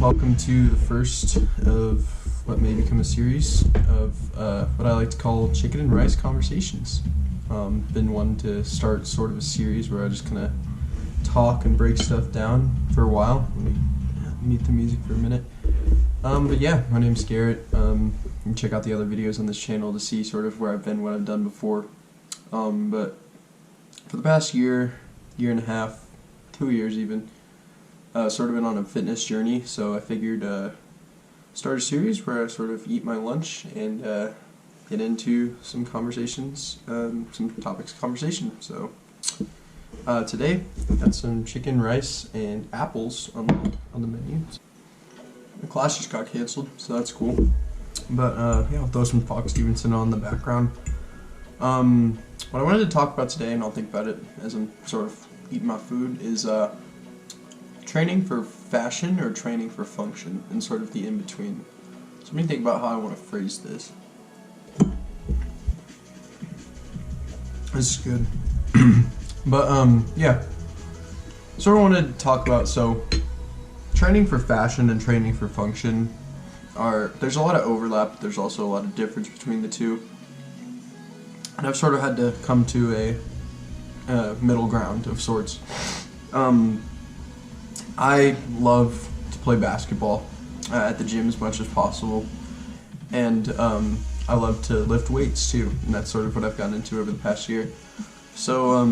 welcome to the first of what may become a series of what I like to call chicken and rice conversations. Been wanting to start sort of a series where I just kind of talk and break stuff down for a while. Let me mute the music for a minute. But yeah, my name's Garrett. You can check out the other videos on this channel to see sort of where I've been, what I've done before. But for the past year and a half, 2 years even, sort of been on a fitness journey, so I figured start a series where I sort of eat my lunch and get into some conversations, some topics of conversation. So today, I've got some chicken, rice, and apples on the menu. The class just got canceled, so that's cool. But yeah, I'll throw some Fox Stevenson on the background. What I wanted to talk about today, and I'll think about it as I'm sort of eating my food, is training for fashion or training for function, and sort of the in-between. So let me think about how I want to phrase this. This is good. But yeah, sort of wanted to talk about, so training for fashion and training for function there's a lot of overlap, there's also a lot of difference between the two. And I've sort of had to come to a middle ground of sorts. I love to play basketball at the gym as much as possible, and I love to lift weights too, and that's sort of what I've gotten into over the past year. So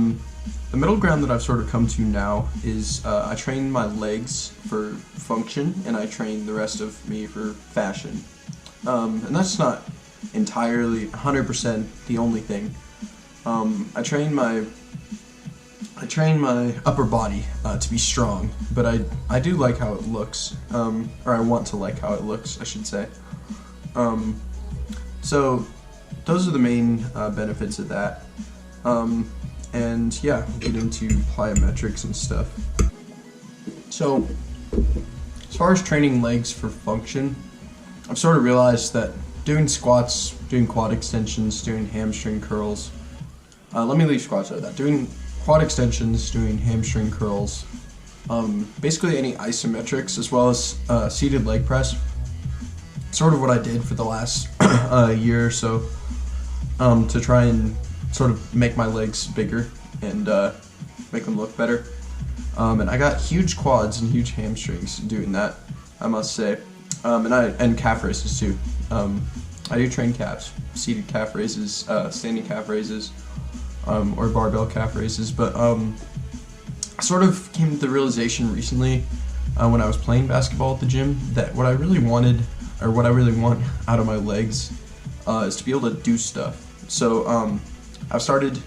the middle ground that I've sort of come to now is I train my legs for function, and I train the rest of me for fashion. And that's not entirely 100% the only thing. I train my upper body to be strong, but I do like how it looks, or I want to like how it looks, I should say. So those are the main benefits of that. And yeah, we'll get into plyometrics and stuff. So as far as training legs for function, I've sort of realized that doing squats, doing quad extensions, doing hamstring curls, let me leave squats out of that. Doing quad extensions, doing hamstring curls, basically any isometrics, as well as seated leg press. Sort of what I did for the last year or so, to try and sort of make my legs bigger and make them look better. And I got huge quads and huge hamstrings doing that, I must say. And calf raises too. I do train calves, seated calf raises, standing calf raises, or barbell calf raises, but I sort of came to the realization recently when I was playing basketball at the gym that what I really want out of my legs is to be able to do stuff. So I've started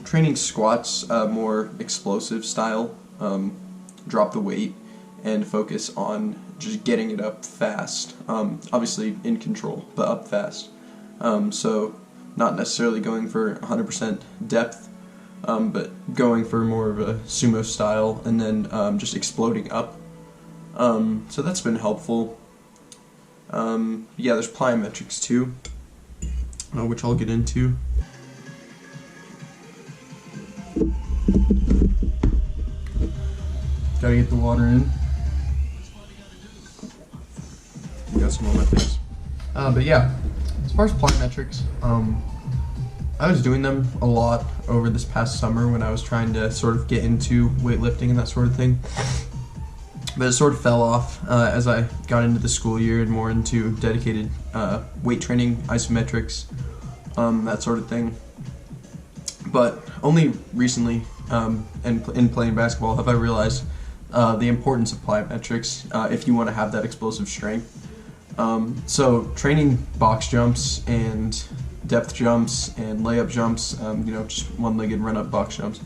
training squats, more explosive style, drop the weight and focus on just getting it up fast, obviously in control, but up fast. So not necessarily going for 100% depth, but going for more of a sumo style, and then just exploding up. So that's been helpful. Yeah, there's plyometrics too, which I'll get into. Gotta get the water in. Got some on my face. But yeah, as far as plyometrics, I was doing them a lot over this past summer when I was trying to sort of get into weightlifting and that sort of thing. But it sort of fell off as I got into the school year and more into dedicated weight training, isometrics, that sort of thing. But only recently, in playing basketball, have I realized the importance of plyometrics if you want to have that explosive strength. So training box jumps and depth jumps and layup jumps, just one-legged run-up box jumps.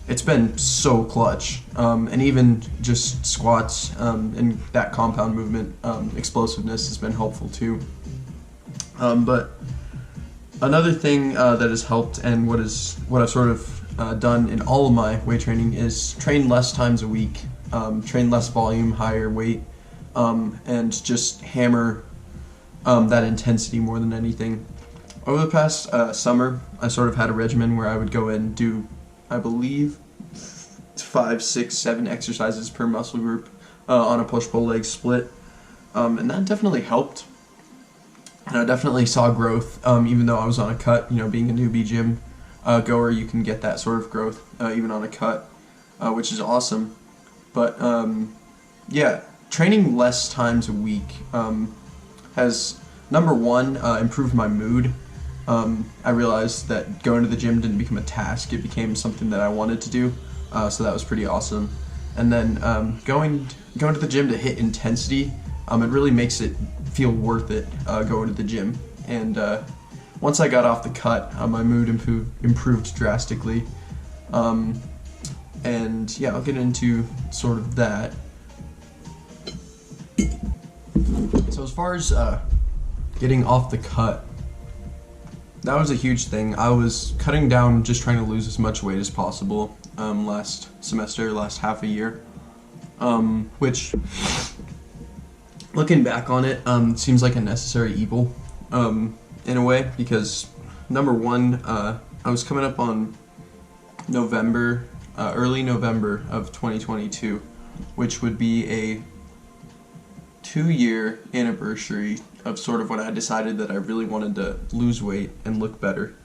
It's been so clutch, and even just squats and that compound movement explosiveness has been helpful too. But another thing that has helped, and what I've sort of done in all of my weight training, is train less times a week, train less volume, higher weight, and just hammer that intensity more than anything. Over the past summer, I sort of had a regimen where I would go in and do, I believe, 5, 6, 7 exercises per muscle group, on a push-pull leg split, and that definitely helped. And I definitely saw growth, even though I was on a cut. Being a newbie gym goer, you can get that sort of growth even on a cut, which is awesome. But yeah, training less times a week has, number one, improved my mood. I realized that going to the gym didn't become a task; it became something that I wanted to do. So that was pretty awesome. And then going to the gym to hit intensity, it really makes it feel worth it going to the gym. And once I got off the cut, my mood improved drastically. And yeah, I'll get into sort of that. So as far as getting off the cut, that was a huge thing. I was cutting down, just trying to lose as much weight as possible last semester, last half a year, which, looking back on it, seems like a necessary evil in a way, because number one, I was coming up on early November of 2022, which would be a 2-year anniversary of sort of when I decided that I really wanted to lose weight and look better,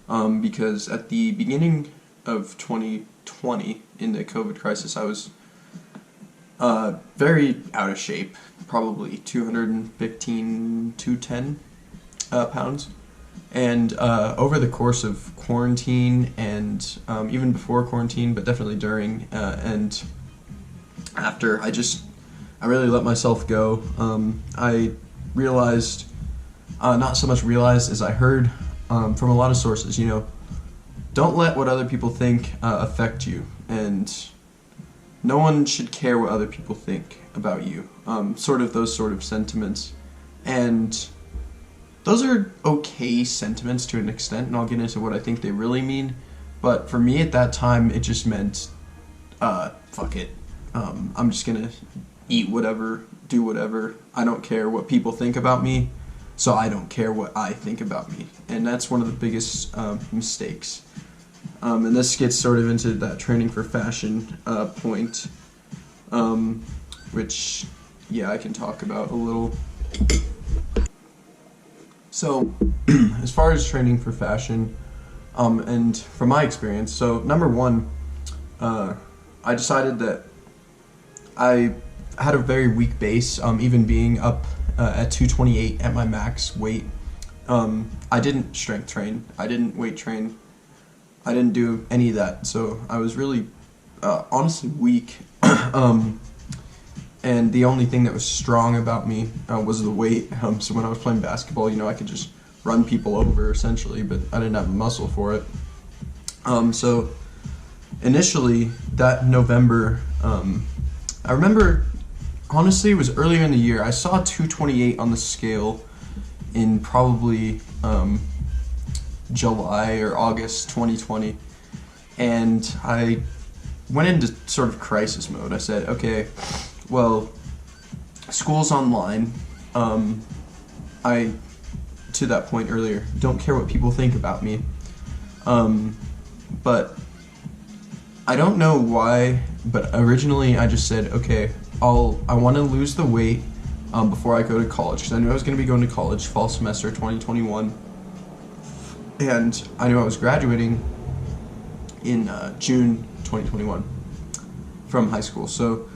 because at the beginning of 2020, in the COVID crisis, I was very out of shape, probably 215, 210 pounds. And over the course of quarantine and even before quarantine, but definitely during and after, I really let myself go. I realized, not so much realized as I heard from a lot of sources, don't let what other people think affect you, and no one should care what other people think about you. Sort of those sort of sentiments. And those are okay sentiments to an extent, and I'll get into what I think they really mean. But for me at that time, it just meant, fuck it. I'm just gonna eat whatever, do whatever. I don't care what people think about me, so I don't care what I think about me. And that's one of the biggest mistakes. And this gets sort of into that training for fashion point, which, yeah, I can talk about a little. So, as far as training for fashion, and from my experience, so number one, I decided that I had a very weak base, even being up at 228 at my max weight. I didn't strength train, I didn't weight train, I didn't do any of that, so I was really, honestly weak. And the only thing that was strong about me was the weight. So when I was playing basketball, I could just run people over essentially, but I didn't have the muscle for it. So initially that November, I remember, honestly, it was earlier in the year. I saw 228 on the scale in probably July or August 2020, and I went into sort of crisis mode. I said, okay, well, school's online. I, to that point earlier, don't care what people think about me. But I don't know why, but originally I just said, okay, I want to lose the weight before I go to college, because I knew I was going to be going to college fall semester 2021, and I knew I was graduating in June 2021 from high school. So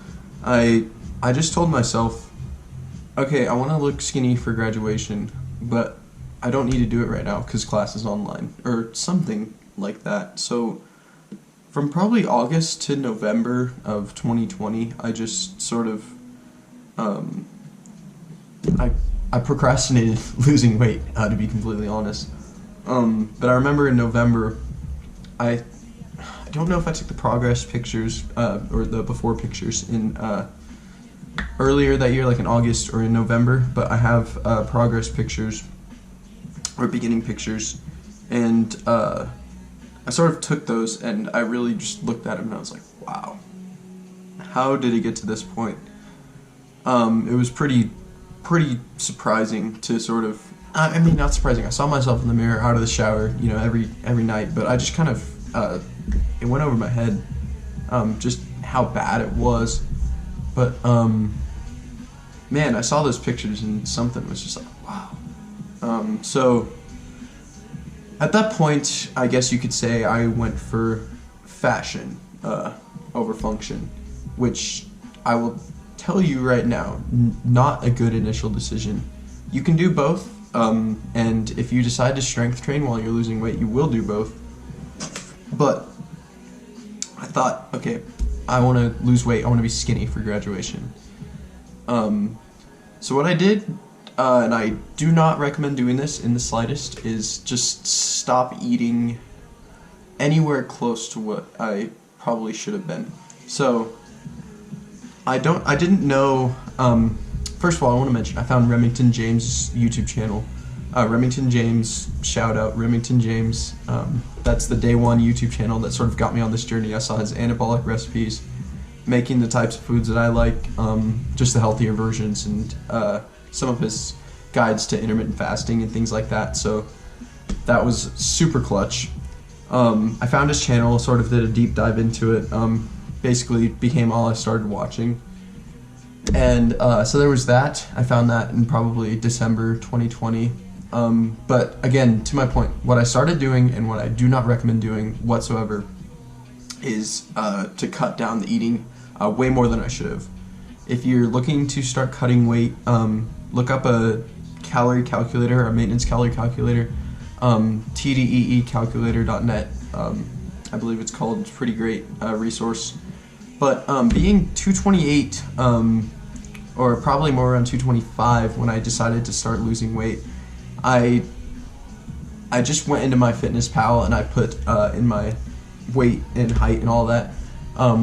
I just told myself, okay, I want to look skinny for graduation, but I don't need to do it right now because class is online, or something like that. So from probably August to November of 2020, I just sort of, I procrastinated losing weight, to be completely honest. But I remember in November, I don't know if I took the progress pictures, or the before pictures in, earlier that year, like in August or in November, but I have progress pictures, or beginning pictures, and I sort of took those, and I really just looked at them and I was like, wow, how did it get to this point? It was pretty surprising to sort of, I mean, not surprising, I saw myself in the mirror out of the shower, every night, but I just kind of, it went over my head, just how bad it was. But man, I saw those pictures and something was just like, wow. So at that point, I guess you could say I went for fashion over function, which I will tell you right now, not a good initial decision. You can do both, and if you decide to strength train while you're losing weight, you will do both. But I thought, okay, I want to lose weight, I want to be skinny for graduation. So what I did, and I do not recommend doing this in the slightest, is just stop eating anywhere close to what I probably should have been. So I didn't know, first of all, I want to mention, I found Remington James' YouTube channel. Remington James, shout out Remington James. That's the day one YouTube channel that sort of got me on this journey. I saw his anabolic recipes, making the types of foods that I like, just the healthier versions, and some of his guides to intermittent fasting and things like that. So that was super clutch. I found his channel, sort of did a deep dive into it, basically became all I started watching. And so there was that. I found that in probably December 2020. But again, to my point, what I started doing and what I do not recommend doing whatsoever is to cut down the eating way more than I should have. If you're looking to start cutting weight, look up a calorie calculator, a maintenance calorie calculator, tdeecalculator.net, I believe it's called. It's a pretty great resource. But being 228, or probably more around 225 when I decided to start losing weight, I just went into MyFitnessPal and I put in my weight and height and all that,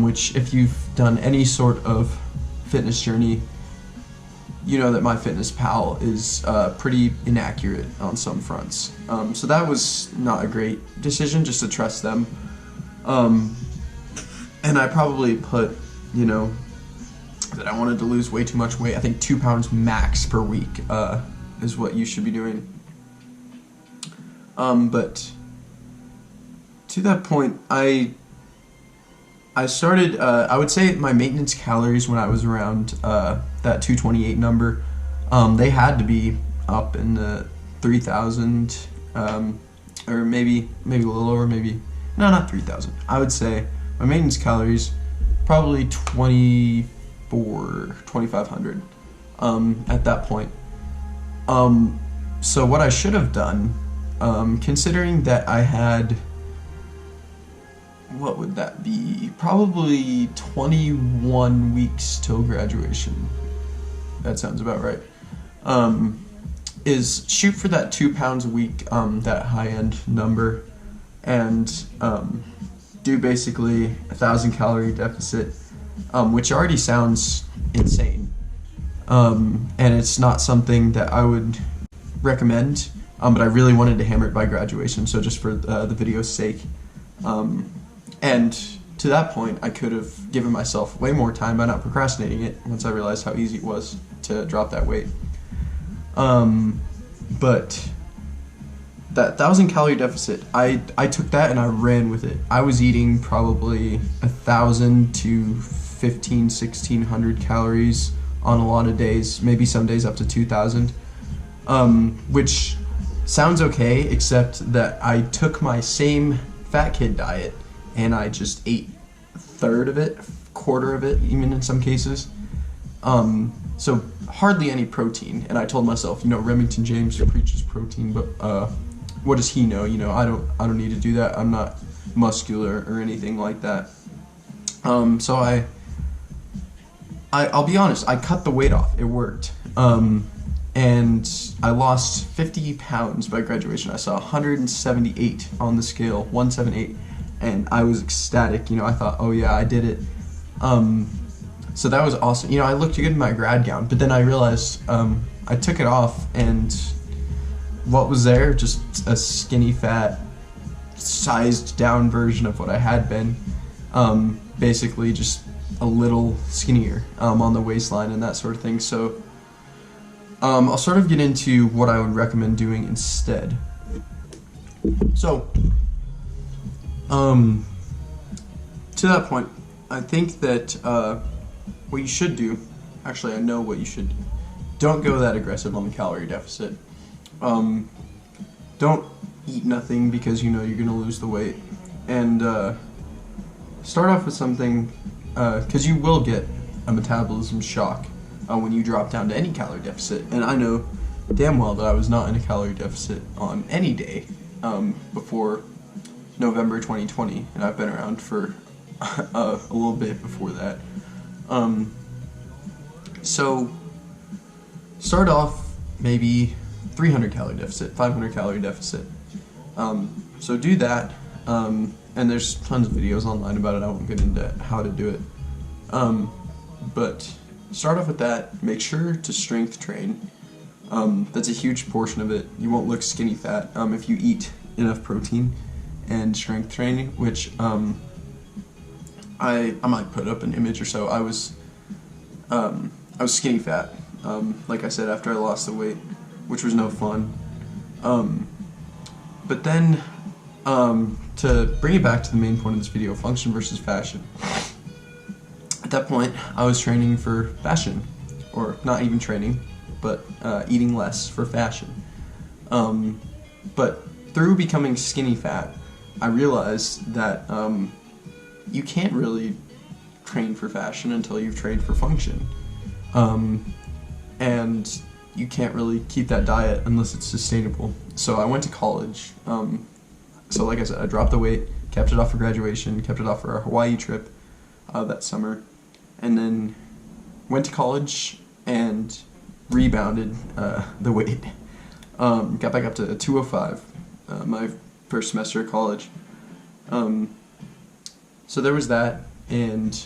which if you've done any sort of fitness journey, you know that MyFitnessPal is pretty inaccurate on some fronts. So that was not a great decision, just to trust them. And I probably put, you know, that I wanted to lose way too much weight. I think 2 pounds max per week is what you should be doing. But to that point, I started, I would say my maintenance calories when I was around that 228 number, they had to be up in the 3,000, or maybe a little over, no, not 3,000. I would say my maintenance calories, probably 2,500 at that point. So what I should have done, considering that I had, what would that be? Probably 21 weeks till graduation. That sounds about right. Is shoot for that 2 pounds a week, that high-end number, and do basically 1,000 calorie deficit, which already sounds insane. And it's not something that I would recommend, but I really wanted to hammer it by graduation, so just for the video's sake. And to that point, I could have given myself way more time by not procrastinating it once I realized how easy it was to drop that weight. But that 1,000 calorie deficit, I took that and I ran with it. I was eating probably 1,000 to 1,600 calories on a lot of days, maybe some days up to 2,000, which sounds okay, except that I took my same fat kid diet and I just ate a third of it, quarter of it, even in some cases. So hardly any protein. And I told myself, you know, Remington James preaches protein, but what does he know? You know, I don't need to do that. I'm not muscular or anything like that. So I'll be honest, I cut the weight off. It worked. And I lost 50 pounds by graduation. I saw 178 on the scale, 178, and I was ecstatic. You know, I thought, oh yeah, I did it. So that was awesome. You know, I looked good in my grad gown, but then I realized I took it off, and what was there? Just a skinny, fat, sized down version of what I had been. Basically just a little skinnier on the waistline and that sort of thing. So I'll sort of get into what I would recommend doing instead. So, to that point, I think that what you should do, actually I know what you should do. Don't go that aggressive on the calorie deficit. Don't eat nothing because you know you're gonna lose the weight, and start off with something, because you will get a metabolism shock when you drop down to any calorie deficit, and I know damn well that I was not in a calorie deficit on any day before November 2020, and I've been around for a little bit before that. So start off maybe 300 calorie deficit, 500 calorie deficit. So do that, and there's tons of videos online about it. I won't get into how to do it. But start off with that. Make sure to strength train. That's a huge portion of it. You won't look skinny fat if you eat enough protein and strength training, which I might put up an image or so. I was skinny fat, like I said, after I lost the weight, which was no fun. But then, to bring it back to the main point of this video, function versus fashion. At that point, I was training for fashion, or not even training, but eating less for fashion. But through becoming skinny fat, I realized that you can't really train for fashion until you've trained for function. And you can't really keep that diet unless it's sustainable. So I went to college. So like I said, I dropped the weight, kept it off for graduation, kept it off for our Hawaii trip that summer, and then went to college and rebounded the weight. Got back up to 205 my first semester of college. So there was that, and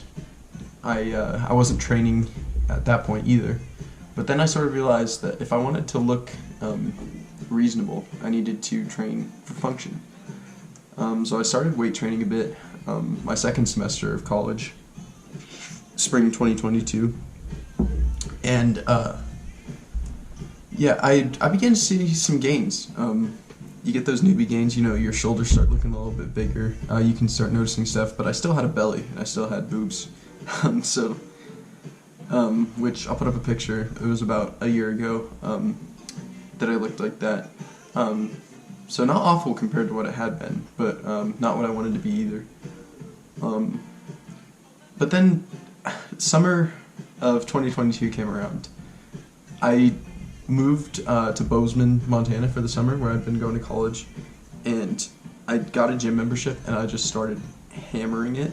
I wasn't training at that point either. But then I sort of realized that if I wanted to look reasonable, I needed to train for function. So I started weight training a bit my second semester of college, spring 2022. And yeah, I began to see some gains. You get those newbie gains, you know, your shoulders start looking a little bit bigger. You can start noticing stuff, but I still had a belly, and I still had boobs. Which I'll put up a picture. It was about a year ago that I looked like that. So not awful compared to what it had been, but not what I wanted to be either. But then summer of 2022 came around. I moved to Bozeman, Montana for the summer, where I'd been going to college, and I got a gym membership, and I just started hammering it.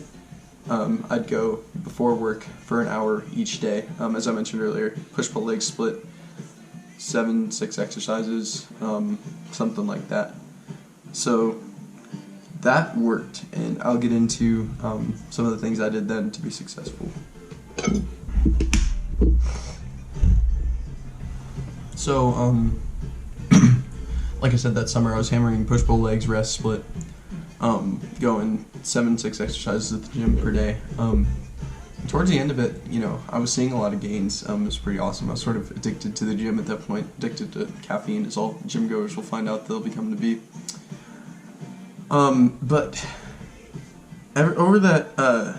I'd go before work for an hour each day. As I mentioned earlier, push-pull leg split, 6 exercises, something like that. So that worked, and I'll get into some of the things I did then to be successful. So, like I said, that summer I was hammering push-pull legs, rest, split, going 6 exercises at the gym per day. Towards the end of it, you know, I was seeing a lot of gains. It was pretty awesome. I was sort of addicted to the gym at that point, addicted to caffeine, as all gym goers will find out they'll become to be. But over that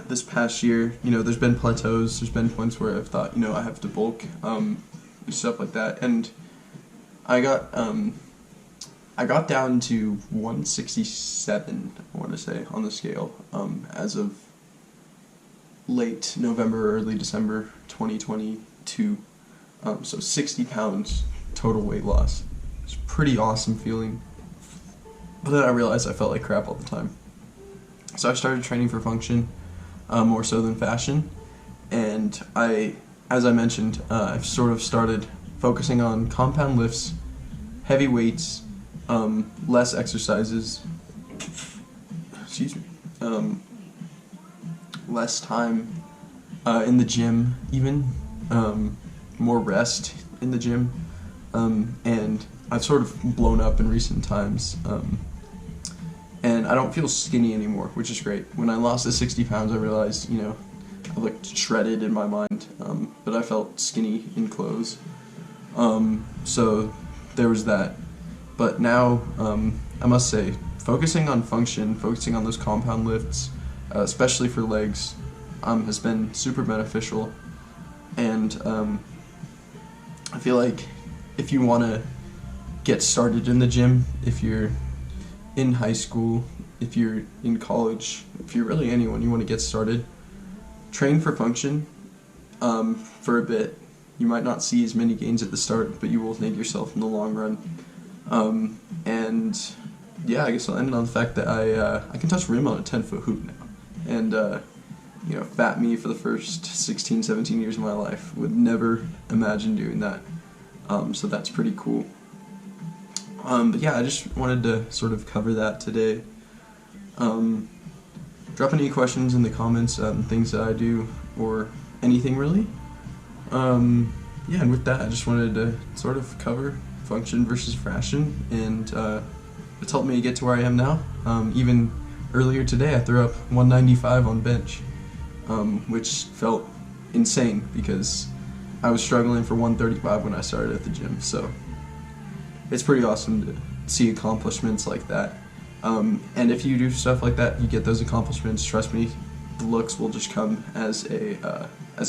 this past year, you know, there's been plateaus. There's been points where I've thought, you know, I have to bulk, stuff like that, and I got down to 167, I want to say, on the scale, as of late November, early December 2022. So 60 pounds total weight loss. It's a pretty awesome feeling. But then I realized I felt like crap all the time. So I started training for function, more so than fashion, and as I mentioned, I've sort of started focusing on compound lifts, heavy weights, less exercises, less time in the gym even, more rest in the gym, and I've sort of blown up in recent times, and I don't feel skinny anymore, which is great. When I lost the 60 pounds, I realized, you know, I looked shredded in my mind, but I felt skinny in clothes, so there was that. But now, I must say, focusing on function, focusing on those compound lifts, especially for legs, has been super beneficial. And I feel like if you want to get started in the gym, if you're in high school, if you're in college, if you're really anyone, you want to get started, train for function for a bit. You might not see as many gains at the start, but you will thank yourself in the long run. And yeah, I guess I'll end on the fact that I can touch rim on a 10-foot hoop now. And you know, fat me for the first 16, 17 years of my life would never imagine doing that. So that's pretty cool. But yeah, I just wanted to sort of cover that today. Drop any questions in the comments, things that I do, or anything really. Yeah, and with that, I just wanted to sort of cover function versus fraction, and it's helped me get to where I am now. Even earlier today, I threw up 195 on bench, which felt insane because I was struggling for 135 when I started at the gym. So it's pretty awesome to see accomplishments like that. And if you do stuff like that, you get those accomplishments. Trust me, the looks will just come as a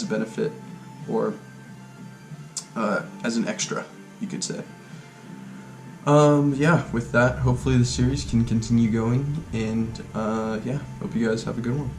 benefit, or as an extra, you could say. Yeah, with that, hopefully the series can continue going, and yeah, hope you guys have a good one.